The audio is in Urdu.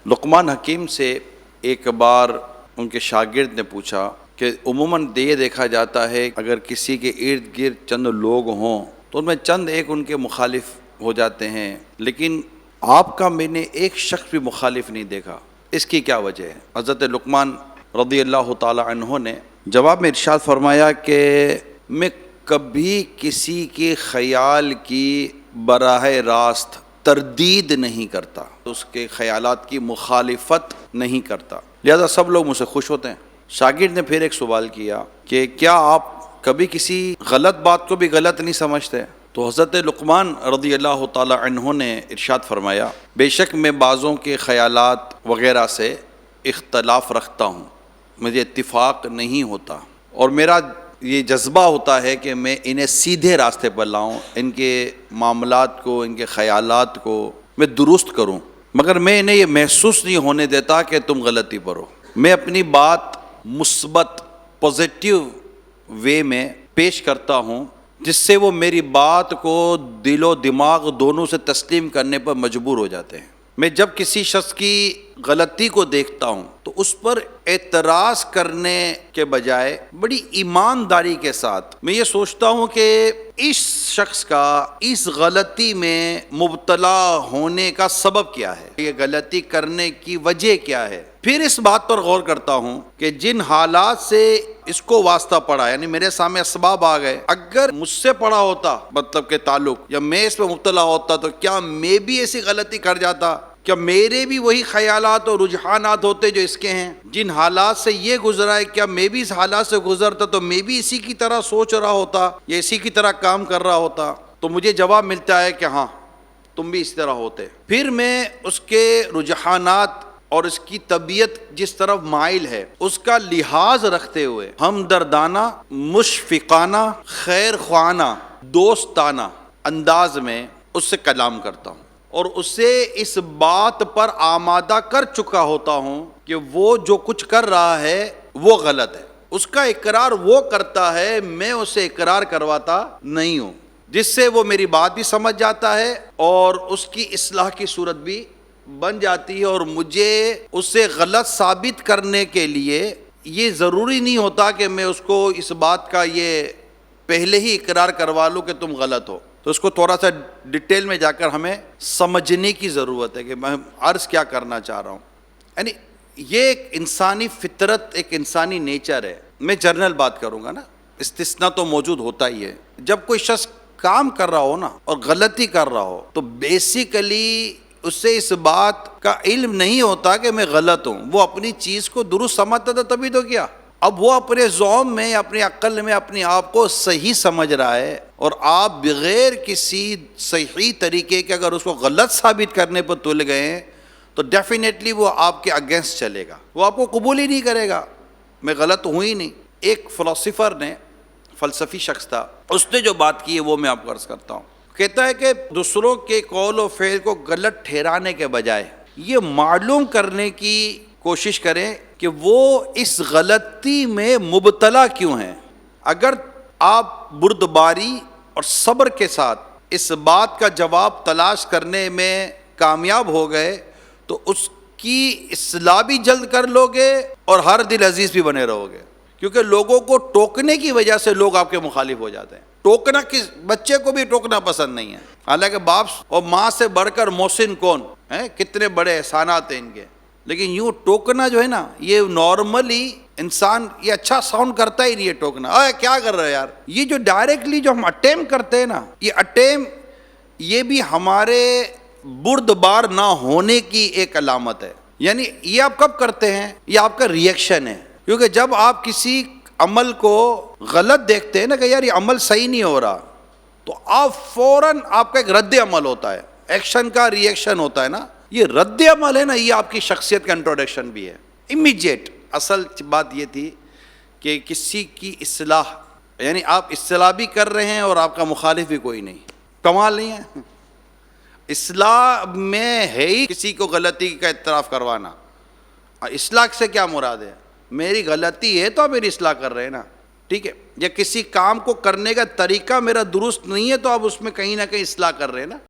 لقمان حکیم سے ایک بار ان کے شاگرد نے پوچھا کہ عموماً یہ دیکھا جاتا ہے اگر کسی کے ارد گرد چند لوگ ہوں تو ان میں چند ایک ان کے مخالف ہو جاتے ہیں، لیکن آپ کا میں نے ایک شخص بھی مخالف نہیں دیکھا، اس کی کیا وجہ ہے؟ حضرت لقمان رضی اللہ تعالی عنہ نے جواب میں ارشاد فرمایا کہ میں کبھی کسی کے خیال کی براہ راست تردید نہیں کرتا، اس کے خیالات کی مخالفت نہیں کرتا، لہذا سب لوگ مجھ سے خوش ہوتے ہیں۔ شاگرد نے پھر ایک سوال کیا کہ کیا آپ کبھی کسی غلط بات کو بھی غلط نہیں سمجھتے؟ تو حضرت لقمان رضی اللہ تعالی عنہ نے ارشاد فرمایا بے شک میں بعضوں کے خیالات وغیرہ سے اختلاف رکھتا ہوں، مجھے اتفاق نہیں ہوتا، اور میرا یہ جذبہ ہوتا ہے کہ میں انہیں سیدھے راستے پر لاؤں، ان کے معاملات کو، ان کے خیالات کو میں درست کروں، مگر میں انہیں یہ محسوس نہیں ہونے دیتا کہ تم غلطی پر ہو۔ میں اپنی بات مثبت پازیٹیو وے میں پیش کرتا ہوں جس سے وہ میری بات کو دل و دماغ دونوں سے تسلیم کرنے پر مجبور ہو جاتے ہیں۔ میں جب کسی شخص کی غلطی کو دیکھتا ہوں تو اس پر اعتراض کرنے کے بجائے بڑی ایمانداری کے ساتھ میں یہ سوچتا ہوں کہ اس شخص کا اس غلطی میں مبتلا ہونے کا سبب کیا ہے، یہ غلطی کرنے کی وجہ کیا ہے۔ پھر اس بات پر غور کرتا ہوں کہ جن حالات سے اس کو واسطہ پڑا، یعنی میرے سامنے اسباب آ گئے، اگر مجھ سے پڑا ہوتا مطلب کہ تعلق، یا میں اس میں مبتلا ہوتا تو کیا میں بھی ایسی غلطی کر جاتا؟ کیا میرے بھی وہی خیالات اور رجحانات ہوتے جو اس کے ہیں؟ جن حالات سے یہ گزرا ہے کیا میں بھی اس حالات سے گزرتا تو میں بھی اسی کی طرح سوچ رہا ہوتا یا اسی کی طرح کام کر رہا ہوتا؟ تو مجھے جواب ملتا ہے کہ ہاں تم بھی اس طرح ہوتے۔ پھر میں اس کے رجحانات اور اس کی طبیعت جس طرف مائل ہے اس کا لحاظ رکھتے ہوئے ہمدردانہ، مشفقانہ، خیر خواہانہ، دوستانہ انداز میں اس سے کلام کرتا ہوں، اور اسے اس بات پر آمادہ کر چکا ہوتا ہوں کہ وہ جو کچھ کر رہا ہے وہ غلط ہے۔ اس کا اقرار وہ کرتا ہے، میں اسے اقرار کرواتا نہیں ہوں، جس سے وہ میری بات بھی سمجھ جاتا ہے اور اس کی اصلاح کی صورت بھی بن جاتی ہے، اور مجھے اسے غلط ثابت کرنے کے لیے یہ ضروری نہیں ہوتا کہ میں اس کو اس بات کا یہ پہلے ہی اقرار کروا لوں کہ تم غلط ہو۔ تو اس کو تھوڑا سا ڈیٹیل میں جا کر ہمیں سمجھنے کی ضرورت ہے کہ میں عرض کیا کرنا چاہ رہا ہوں۔ یعنی یہ ایک انسانی فطرت، ایک انسانی نیچر ہے۔ میں جنرل بات کروں گا نا، استثناء تو موجود ہوتا ہی ہے۔ جب کوئی شخص کام کر رہا ہو نا اور غلطی کر رہا ہو تو بیسیکلی اس سے اس بات کا علم نہیں ہوتا کہ میں غلط ہوں، وہ اپنی چیز کو درست سمجھتا تھا تبھی تو کیا۔ اب وہ اپنے ذوم میں، اپنی عقل میں اپنے آپ کو صحیح سمجھ رہا ہے، اور آپ بغیر کسی صحیح طریقے کے اگر اس کو غلط ثابت کرنے پر تل گئے ہیں تو ڈیفینیٹلی وہ آپ کے اگینسٹ چلے گا، وہ آپ کو قبول ہی نہیں کرے گا، میں غلط ہوں ہی نہیں۔ ایک فلسفر نے، فلسفی شخص تھا، اس نے جو بات کی ہے وہ میں آپ کو عرض کرتا ہوں۔ کہتا ہے کہ دوسروں کے قول و فعل کو غلط ٹھہرانے کے بجائے یہ معلوم کرنے کی کوشش کریں کہ وہ اس غلطی میں مبتلا کیوں ہیں۔ اگر آپ بردباری اور صبر کے ساتھ اس بات کا جواب تلاش کرنے میں کامیاب ہو گئے تو اس کی اصلاح بھی جلد کر لو گے اور ہر دل عزیز بھی بنے رہو گے، کیونکہ لوگوں کو ٹوکنے کی وجہ سے لوگ آپ کے مخالف ہو جاتے ہیں۔ ٹوکنا، کس بچے کو بھی ٹوکنا پسند نہیں ہے، حالانکہ باپ اور ماں سے بڑھ کر محسن کون ہے، کتنے بڑے احسانات ہیں ان کے، لیکن یوں ٹوکنا جو ہے نا، یہ نارملی انسان یہ اچھا ساؤنڈ کرتا ہی نہیں ہے ٹوکنا۔ اے کیا کر رہے یار، یہ جو ڈائریکٹلی جو ہم اٹیمپ کرتے ہیں نا، یہ اٹیمپ یہ بھی ہمارے بردبار نہ ہونے کی ایک علامت ہے۔ یعنی یہ آپ کب کرتے ہیں، یہ آپ کا ریئیکشن ہے، کیونکہ جب آپ کسی عمل کو غلط دیکھتے ہیں نا کہ یار یہ عمل صحیح نہیں ہو رہا، تو آپ فوراً آپ کا ایک رد عمل ہوتا ہے، ایکشن کا ریئیکشن ہوتا ہے نا، یہ رد عمل ہے نا، یہ آپ کی شخصیت کا انٹروڈکشن بھی ہے، امیجیٹ۔ اصل بات یہ تھی کہ کسی کی اصلاح، یعنی آپ اصلاح بھی کر رہے ہیں اور آپ کا مخالف بھی کوئی نہیں، کمال نہیں ہے؟ اصلاح میں ہے ہی کسی کو غلطی کا اعتراف کروانا۔ اصلاح سے کیا مراد ہے؟ میری غلطی ہے تو آپ میری اصلاح کر رہے ہیں نا، ٹھیک ہے، یا کسی کام کو کرنے کا طریقہ میرا درست نہیں ہے تو آپ اس میں کہیں نہ کہیں اصلاح کر رہے ہیں نا۔